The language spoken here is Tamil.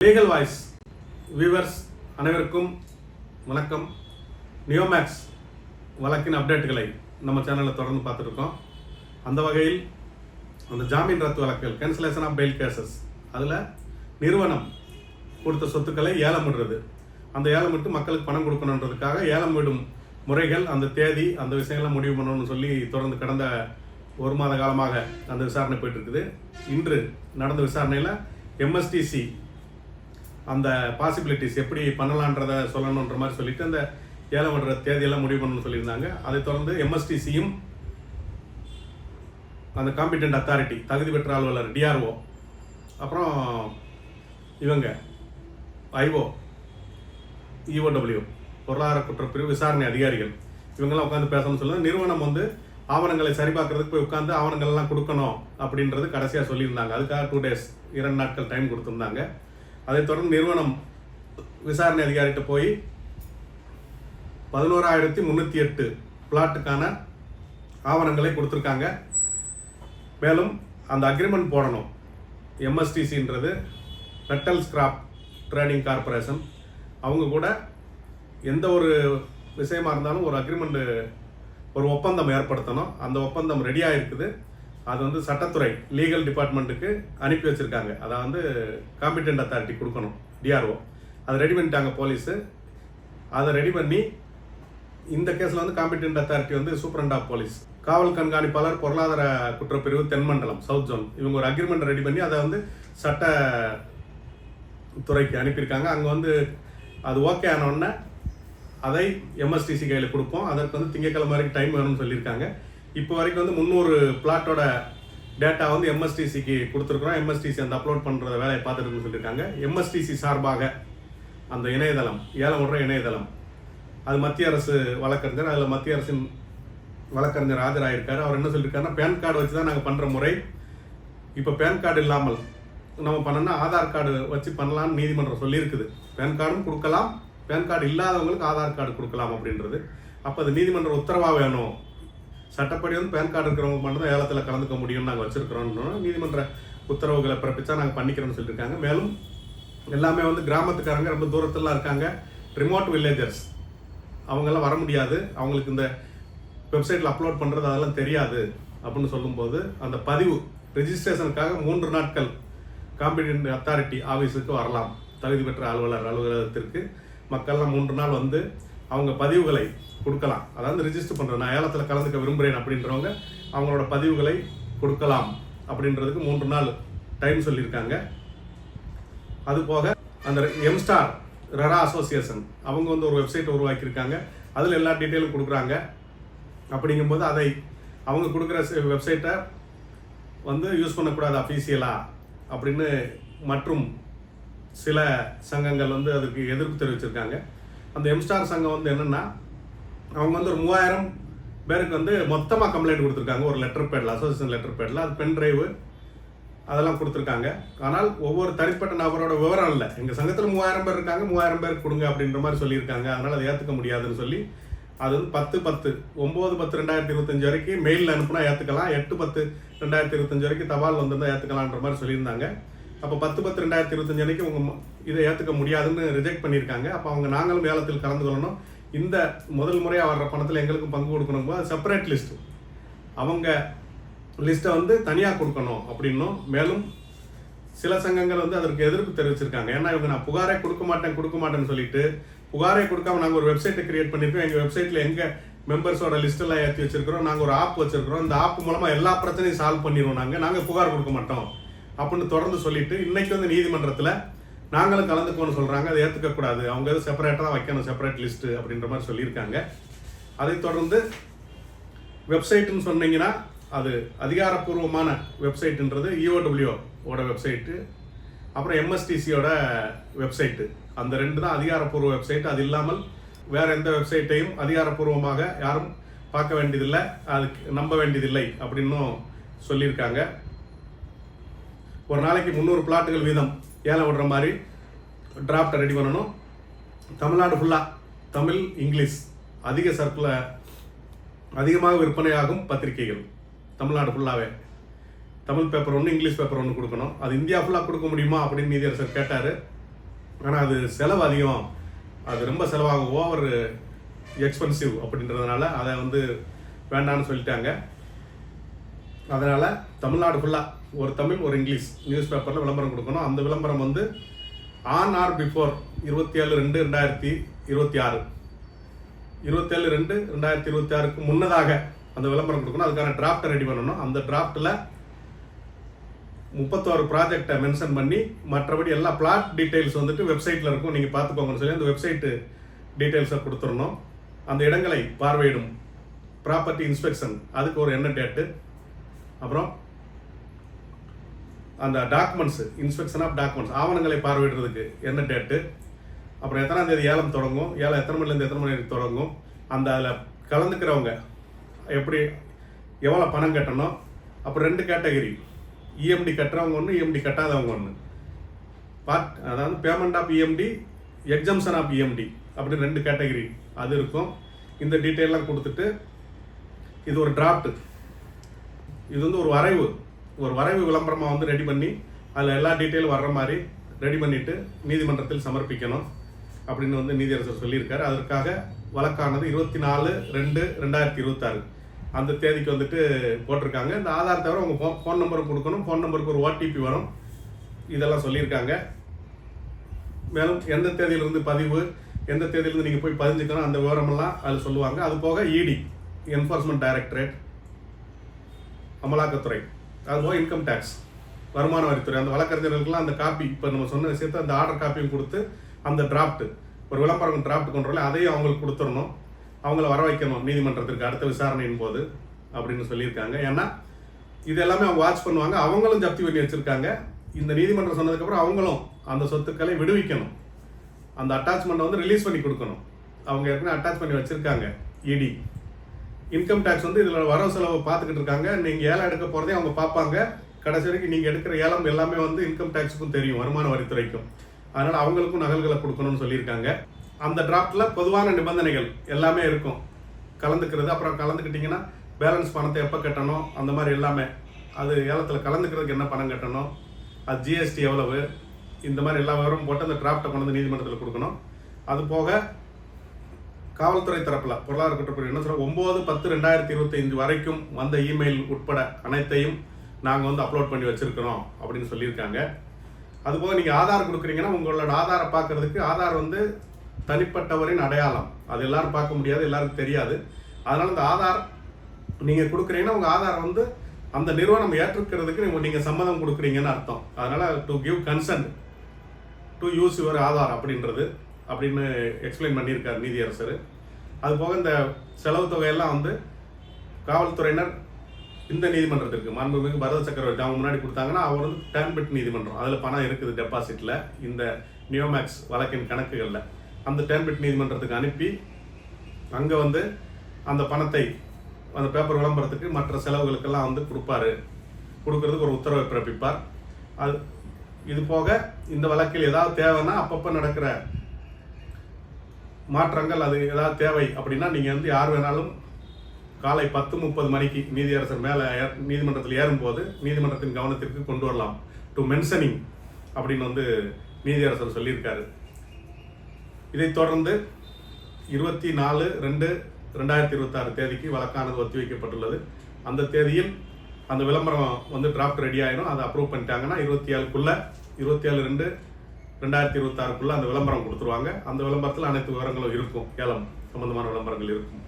லீகல் வாய்ஸ் வியூவர்ஸ் அனைவருக்கும் வணக்கம். நியோமேக்ஸ் வழக்கின் அப்டேட்டுகளை நம்ம சேனலில் தொடர்ந்து பார்த்துருக்கோம். அந்த வகையில் அந்த ஜாமீன் ரத்து வழக்குகள், கேன்சலேஷன் ஆஃப் பெயில் கேசஸ், அதில் நிறுவனம் கொடுத்த சொத்துக்களை ஏலம் விடுறது, அந்த ஏலம் விட்டு மக்களுக்கு பணம் கொடுக்கணுன்றதுக்காக ஏலம் விடும் முறைகள், அந்த தேதி, அந்த விஷயங்கள்லாம் முடிவு பண்ணணும்னு சொல்லி தொடர்ந்து கடந்த ஒரு மாத காலமாக அந்த விசாரணை போயிட்டு இருக்குது. இன்று நடந்த விசாரணையில் எம்எஸ்டிசி அந்த பாசிபிலிட்டிஸ் எப்படி பண்ணலான்றதை சொல்லணுன்ற மாதிரி சொல்லிட்டு அந்த ஏலம் விடுற தேதியெல்லாம் முடிவு பண்ணணும்னு சொல்லியிருந்தாங்க. அதை தொடர்ந்து எம்எஸ்டிசியும் அந்த காம்பிடென்ட் அத்தாரிட்டி, தகுதி பெற்ற அலுவலர் டிஆர்ஓ, அப்புறம் இவங்க ஐஓ, இஓடபிள்யூ, பொருளாதார குற்றப்பிரிவு விசாரணை அதிகாரிகள், இவங்கெல்லாம் உட்காந்து பேசணும்னு சொல்லுவாங்க. நிறுவனம் வந்து ஆவணங்களை சரிபார்க்கறதுக்கு போய் உட்காந்து ஆவணங்கள்லாம் கொடுக்கணும் அப்படின்றது கடைசியாக சொல்லியிருந்தாங்க. அதுக்காக 2 days 2 நாட்கள் டைம் கொடுத்துருந்தாங்க. அதை தொடர்ந்து நிறுவனம் விசாரணை அதிகாரிகிட்ட போய் 11,308 பிளாட்டுக்கான ஆவணங்களை கொடுத்துருக்காங்க. மேலும் அந்த அக்ரிமெண்ட் போடணும். எம்எஸ்டிசின்றது மெட்டல் ஸ்கிராப் ட்ரேடிங் கார்பரேஷன், அவங்க கூட எந்த ஒரு விஷயமா இருந்தாலும் ஒரு அக்ரிமெண்ட், ஒரு ஒப்பந்தம் ஏற்படுத்தணும். அந்த ஒப்பந்தம் ரெடியாக இருக்குது. அது வந்து சட்டத்துறை லீகல் டிபார்ட்மெண்ட்டுக்கு அனுப்பி வச்சுருக்காங்க. அதை வந்து காம்பிடென்ட் அத்தாரிட்டி கொடுக்கணும், டிஆர்ஓ. அதை ரெடி பண்ணிட்டாங்க போலீஸு. அதை ரெடி பண்ணி இந்த கேஸில் வந்து காம்பிடென்ட் அத்தாரிட்டி வந்து சூப்பரண்ட் ஆஃப் போலீஸ், காவல் கண்காணிப்பாளர், பொருளாதார குற்றப்பிரிவு தென்மண்டலம், சவுத் ஜோன், இவங்க ஒரு அக்ரிமெண்ட் ரெடி பண்ணி அதை வந்து சட்ட துறைக்கு அனுப்பியிருக்காங்க. அங்கே வந்து அது ஓகே ஆனோடனே அதை எம்எஸ்டிசி கையில் கொடுப்போம். அதற்கு வந்து திங்கட்கிழமை வரைக்கும் டைம் வேணும்னு சொல்லியிருக்காங்க. இப்போ வரைக்கும் வந்து 300 பிளாட்டோட டேட்டா வந்து எம்எஸ்டிசிக்கு கொடுத்துருக்குறோம். எம்எஸ்டிசி அந்த அப்லோட் பண்ணுற வேலையை பார்த்துட்டுன்னு சொல்லியிருக்காங்க. எம்எஸ்டிசி சார்பாக அந்த இணையதளம், ஏலம் விடுற இணையதளம், அது மத்திய அரசு வழக்கறிஞர், அதில் மத்திய அரசின் வழக்கறிஞர் ஆஜராகிருக்காரு. அவர் என்ன சொல்லியிருக்காருன்னா, பேன் கார்டு வச்சு தான் நாங்கள் பண்ணுற முறை. இப்போ பேன் கார்டு இல்லாமல் நம்ம பண்ணோன்னா ஆதார் கார்டு வச்சு பண்ணலான்னு நீதிமன்றம் சொல்லியிருக்குது. பேன் கார்டும் கொடுக்கலாம், பேன் கார்டு இல்லாதவங்களுக்கு ஆதார் கார்டு கொடுக்கலாம் அப்படின்றது. அப்போ அது நீதிமன்ற உத்தரவாக வேணும். சட்டப்படி வந்து பேன் கார்டு இருக்கிறவங்க மட்டும் தான் ஏலத்தில் கலந்துக்க முடியும்னு நாங்கள் வச்சுருக்கிறோம்னு நீதிமன்ற உத்தரவுகளை பிறப்பிச்சா நாங்கள் பண்ணிக்கிறோம்னு சொல்லியிருக்காங்க. மேலும் எல்லாமே வந்து கிராமத்துக்காரங்க ரொம்ப தூரத்துலாம் இருக்காங்க, ரிமோட் வில்லேஜர்ஸ், அவங்கெல்லாம் வர முடியாது, அவங்களுக்கு இந்த வெப்சைட்டில் அப்லோட் பண்ணுறது அதெல்லாம் தெரியாது அப்படின்னு சொல்லும்போது அந்த பதிவு ரெஜிஸ்ட்ரேஷனுக்காக 3 நாட்கள் காம்பிடென்ட் அத்தாரிட்டி ஆஃபீஸுக்கு வரலாம். தகுதி பெற்ற அலுவலகத்திற்கு மக்கள்லாம் 3 நாள் வந்து அவங்க பதிவுகளை கொடுக்கலாம். அதாவது ரிஜிஸ்டர் பண்ணுற, நான் ஏலத்தில் கலந்துக்க விரும்புகிறேன் அப்படின்றவங்க அவங்களோட பதிவுகளை கொடுக்கலாம் அப்படின்றதுக்கு 3 நாள் டைம் சொல்லியிருக்காங்க. அதுபோக அந்த எம்ஸ்டார் ரெரா அசோசியேஷன் அவங்க வந்து ஒரு வெப்சைட் உருவாக்கியிருக்காங்க. அதில் எல்லா டீட்டெயிலும் கொடுக்குறாங்க. அப்படிங்கும்போது அதை அவங்க கொடுக்குற வெப்சைட்டை வந்து யூஸ் பண்ணக்கூடாது அஃபீஷியலாக அப்படின்னு மற்றும் சில சங்கங்கள் வந்து அதுக்கு எதிர்ப்பு தெரிவிச்சிருக்காங்க. அந்த எம்ஸ்டார் சங்கம் வந்து என்னென்னா, அவங்க வந்து ஒரு 3000 பேருக்கு வந்து மொத்தமாக கம்ப்ளைண்ட் கொடுத்துருக்காங்க. ஒரு லெட்டர் பேடில், அசோசியேஷன் லெட்டர் பேடில், அது பென் டிரைவு அதெல்லாம் கொடுத்துருக்காங்க. ஆனால் ஒவ்வொரு தனிப்பட்ட நபரோட விவரம் இல்லை. எங்கள் சங்கத்தில் 3000 பேர் இருக்காங்க, 3000 பேருக்கு கொடுங்க அப்படின்ற மாதிரி சொல்லியிருக்காங்க. அதனால் அதை ஏற்றுக்க முடியாதுன்னு சொல்லி அது வந்து 9/10/2025 வரைக்கும் மெயிலில் அனுப்புனா ஏற்றுக்கலாம், 8/10/2025 வரைக்கும் தபால் வந்திருந்தால் ஏற்றுக்கலான்ற மாதிரி சொல்லியிருந்தாங்க. அப்போ 10/10/2025 அன்னைக்கு உங்கள் இதை ஏற்றுக்க முடியாதுன்னு ரிஜெக்ட் பண்ணியிருக்காங்க. அப்போ அவங்க நாங்களும் ஏலத்தில் கலந்து கொள்ளணும், இந்த முதல் முறையாக வர்ற பணத்தில் எங்களுக்கும் பங்கு கொடுக்கணும், போது செப்பரேட் லிஸ்ட்டு, அவங்க லிஸ்ட்டை வந்து தனியாக கொடுக்கணும் அப்படின்னும். மேலும் சில சங்கங்கள் வந்து அதற்கு எதிர்ப்பு தெரிவிச்சிருக்காங்க. ஏன்னா இவங்க நான் புகாரே கொடுக்க மாட்டேன்னு சொல்லிட்டு, புகாரே கொடுக்காம நாங்கள் ஒரு வெப்சைட்டை கிரியேட் பண்ணியிருக்கோம், எங்கள் வெப்சைட்டில் எங்கள் மெம்பர்ஸோட லிஸ்ட்டெல்லாம் ஏற்றி வச்சிருக்கிறோம், நாங்கள் ஒரு ஆப் வச்சிருக்கிறோம், இந்த ஆப் மூலமாக எல்லா பிரச்சனையும் சால்வ் பண்ணிடுவோம், நாங்கள் புகார் கொடுக்க மாட்டோம் அப்படின்னு தொடர்ந்து சொல்லிட்டு இன்னைக்கு வந்து நீதிமன்றத்தில் நாங்களும் கலந்துக்கோன்னு சொல்கிறாங்க. அதை ஏற்றுக்கக்கூடாது, அவங்க எதுவும் செப்பரேட்டாக தான் வைக்கணும், செப்பரேட் லிஸ்ட்டு அப்படின்ற மாதிரி சொல்லியிருக்காங்க. அதை தொடர்ந்து வெப்சைட்டுன்னு சொன்னீங்கன்னா அது அதிகாரப்பூர்வமான வெப்சைட்டுன்றது இஓடபிள்யூவோட வெப்சைட்டு, அப்புறம் எம்எஸ்டிசியோட வெப்சைட்டு, அந்த 2 தான் அதிகாரப்பூர்வ வெப்சைட். அது இல்லாமல் வேறு எந்த வெப்சைட்டையும் அதிகாரப்பூர்வமாக யாரும் பார்க்க வேண்டியதில்லை, அதுக்கு நம்ப வேண்டியதில்லை அப்படின்னும் சொல்லியிருக்காங்க. ஒரு நாளைக்கு 300 பிளாட்டுகள் வீதம் ஏலம் விடுற மாதிரி டிராஃப்டை ரெடி பண்ணணும். தமிழ்நாடு ஃபுல்லாக தமிழ், இங்கிலீஷ் அதிக அதிகமாக விற்பனையாகும் பத்திரிகைகள் தமிழ்நாடு ஃபுல்லாகவே தமிழ் பேப்பர் ஒன்று, இங்கிலீஷ் பேப்பர் ஒன்று கொடுக்கணும். அது இந்தியா ஃபுல்லாக கொடுக்க முடியுமா அப்படின்னு நீதியரசர் கேட்டார். ஆனால் அது செலவு அதிகம், அது ரொம்ப செலவாகும், ஓவர் எக்ஸ்பென்சிவ் அப்படின்றதுனால அதை வந்து வேண்டான்னு சொல்லிட்டாங்க. அதனால் தமிழ்நாடு ஃபுல்லாக ஒரு தமிழ் ஒரு இங்கிலீஷ் நியூஸ் பேப்பரில் விளம்பரம் கொடுக்கணும். அந்த விளம்பரம் வந்து ஆன் ஆர் பிஃபோர் 27/2/2026 27/2/2026க்கு முன்னதாக அந்த விளம்பரம் கொடுக்கணும். அதுக்கான டிராஃப்டை ரெடி பண்ணணும். அந்த டிராஃப்டில் 31 ப்ராஜெக்டை மென்ஷன் பண்ணி மற்றபடி எல்லா பிளாட் டீட்டெயில்ஸ் வந்துட்டு வெப்சைட்டில் இருக்கும், நீங்கள் பார்த்துக்கோங்கன்னு சொல்லி அந்த வெப்சைட்டு டீட்டெயில்ஸை கொடுத்துடணும். அந்த இடங்களை பார்வையிடும் ப்ராப்பர்ட்டி இன்ஸ்பெக்ஷன் அதுக்கு ஒரு என்ன டேட்டு, அப்புறம் அந்த டாக்குமெண்ட்ஸ் இன்ஸ்பெக்ஷன் ஆஃப் டாக்குமெண்ட்ஸ் ஆவணங்களை பார்வையிடுறதுக்கு என்ன டேட்டு, அப்புறம் எத்தனாம் தேதி ஏலம் தொடங்கும், ஏலம் எத்தனை மணிலேருந்து எத்தனை மணி வரைக்கும் தொடங்கும், அந்த அதில் கலந்துக்கிறவங்க எப்படி எவ்வளோ பணம் கட்டணும், அப்புறம் 2 கேட்டகரி, இஎம்டி கட்டுறவங்க ஒன்று, இஎம்டி கட்டாதவங்க ஒன்று, அதாவது payment of EMD, exemption of EMD அப்படி 2 கேட்டகரி அது இருக்கும். இந்த டீட்டெயிலாம் கொடுத்துட்டு இது ஒரு டிராஃப்ட், இது வந்து ஒரு வரைவு விளம்பரமாக வந்து ரெடி பண்ணி அதில் எல்லா டீட்டெயிலும் வர்ற மாதிரி ரெடி பண்ணிவிட்டு நீதிமன்றத்தில் சமர்ப்பிக்கணும் அப்படின்னு வந்து நீதியரசர் சொல்லியிருக்காரு. அதற்காக வழக்கானது 24/2/2026 அந்த தேதிக்கு வந்துட்டு போட்டிருக்காங்க. இந்த ஆதார் தவிர உங்கள் ஃபோன் நம்பரும் கொடுக்கணும், ஃபோன் நம்பருக்கு ஒரு ஓடிபி வரும், இதெல்லாம் சொல்லியிருக்காங்க. மேலும் எந்த தேதியிலிருந்து பதிவு, எந்த தேதியிலிருந்து நீங்கள் போய் பதிஞ்சுக்கணும் அந்த விவரமெல்லாம் அதில் சொல்லுவாங்க. அது போக இடி என்ஃபோர்ஸ்மெண்ட் டைரக்டரேட், அமலாக்கத்துறை, அதுபோக இன்கம் டேக்ஸ் வருமான வரித்துறை, அந்த வழக்கறிஞர்களுக்கெல்லாம் அந்த காப்பி இப்போ நம்ம சொன்ன விஷயத்தை அந்த ஆர்டர் காப்பியும் கொடுத்து அந்த டிராஃப்ட் ஒரு விளம்பரம் டிராஃப்ட் கொண்டு வரல அதையும் அவங்களுக்கு கொடுத்துடணும், அவங்கள வர வைக்கணும் நீதிமன்றத்திற்கு அடுத்த விசாரணையின் போது அப்படின்னு சொல்லியிருக்காங்க. ஏன்னா இது எல்லாமே அவங்க வாட்ச் பண்ணுவாங்க, அவங்களும் ஜப்தி பண்ணி வச்சுருக்காங்க. இந்த நீதிமன்றம் சொன்னதுக்கப்புறம் அவங்களும் அந்த சொத்துக்களை விடுவிக்கணும், அந்த அட்டாச்மெண்ட்டை வந்து ரிலீஸ் பண்ணி கொடுக்கணும். அவங்க ஏற்கனவே அட்டாச் பண்ணி வச்சுருக்காங்க. இடி இன்கம் டேக்ஸ் வந்து இதில் வரவு செலவு பார்த்துக்கிட்டு இருக்காங்க. நீங்கள் ஏலம் எடுக்க போகிறதே அவங்க பார்ப்பாங்க. கடைசி வரைக்கும் நீங்கள் எடுக்கிற ஏலம் எல்லாமே வந்து இன்கம் டேக்ஸுக்கும் தெரியும், வருமான வரித்துறைக்கும். அதனால் அவங்களுக்கும் நகல்களை கொடுக்கணும்னு சொல்லியிருக்காங்க. அந்த டிராஃப்டில் பொதுவான நிபந்தனைகள் எல்லாமே இருக்கும், கலந்துக்கிறது, அப்புறம் கலந்துக்கிட்டிங்கன்னா பேலன்ஸ் பணத்தை எப்போ கட்டணும், அந்த மாதிரி எல்லாமே, அது ஏலத்தில் கலந்துக்கிறதுக்கு என்ன பணம் கட்டணும், அது ஜிஎஸ்டி எவ்வளவு, இந்த மாதிரி எல்லா விவரமும் போட்டு அந்த டிராஃப்டை கொண்டு வந்து நீதிமன்றத்தில் கொடுக்கணும். அது போக காவல்துறை தரப்பில் பொருளாதார குற்றப்பிரிவு என்ன சொல்ல 9/10/2025 வரைக்கும் வந்த இமெயில் உட்பட அனைத்தையும் நாங்கள் வந்து அப்லோட் பண்ணி வச்சுருக்கிறோம் அப்படின்னு சொல்லியிருக்காங்க. அதுபோக நீங்கள் ஆதார் கொடுக்குறீங்கன்னா உங்களோட ஆதாரை பார்க்குறதுக்கு ஆதார் வந்து தனிப்பட்டவரின் அடையாளம், அது எல்லாரும் பார்க்க முடியாது, எல்லாருக்கும் தெரியாது. அதனால் இந்த ஆதார் நீங்கள் கொடுக்குறீங்கன்னா உங்கள் ஆதார் வந்து அந்த நிறுவனம் ஏற்றுக்கிறதுக்கு நீங்கள் சம்மதம் கொடுக்குறீங்கன்னு அர்த்தம். அதனால் to give consent to use your Aadhaar அப்படின்னு எக்ஸ்பிளைன் பண்ணியிருக்கார் நீதியரசர். அதுபோக இந்த செலவு தொகையெல்லாம் வந்து காவல்துறையினர் இந்த நீதிமன்றத்திற்கு மாண்புமிகு பரத சக்கரவர்த்தி அவங்க முன்னாடி கொடுத்தாங்கன்னா அவர் வந்து டேர்ன்பிட் நீதிமன்றம், அதில் பணம் இருக்குது டெபாசிட்டில், இந்த நியோமேக்ஸ் வழக்கின் கணக்குகளில், அந்த டேர்ன்பிட் நீதிமன்றத்துக்கு அனுப்பி அங்கே வந்து அந்த பணத்தை அந்த பேப்பர் விளம்பரத்துக்கு மற்ற செலவுகளுக்கெல்லாம் வந்து கொடுக்கறதுக்கு ஒரு உத்தரவை பிறப்பிப்பார். இது போக இந்த வழக்கில் ஏதாவது தேவைன்னா அப்பப்போ நடக்கிற மாற்றங்கள், அது ஏதாவது தேவை அப்படின்னா நீங்கள் வந்து யார் வேணாலும் காலை 10:30 மணிக்கு நீதியரசர் மேலே நீதிமன்றத்தில் ஏறும்போது நீதிமன்றத்தின் கவனத்திற்கு கொண்டு வரலாம், டு மென்ஷனிங் அப்படின்னு வந்து நீதியரசர் சொல்லியிருக்காரு. இதைத் தொடர்ந்து 24/2/2026 தேதிக்கு வழக்கானது ஒத்திவைக்கப்பட்டுள்ளது. அந்த தேதியில் அந்த விளம்பரம் வந்து டிராஃப்ட் ரெடி ஆகிடும். அதை அப்ரூவ் பண்ணிட்டாங்கன்னா 27/2/2026 அந்த விளம்பரம் கொடுத்துருவாங்க. அந்த விளம்பரத்தில் அனைத்து விவரங்களும் இருக்கும், ஏலம் சம்பந்தமான விளம்பரங்கள் இருக்கும்.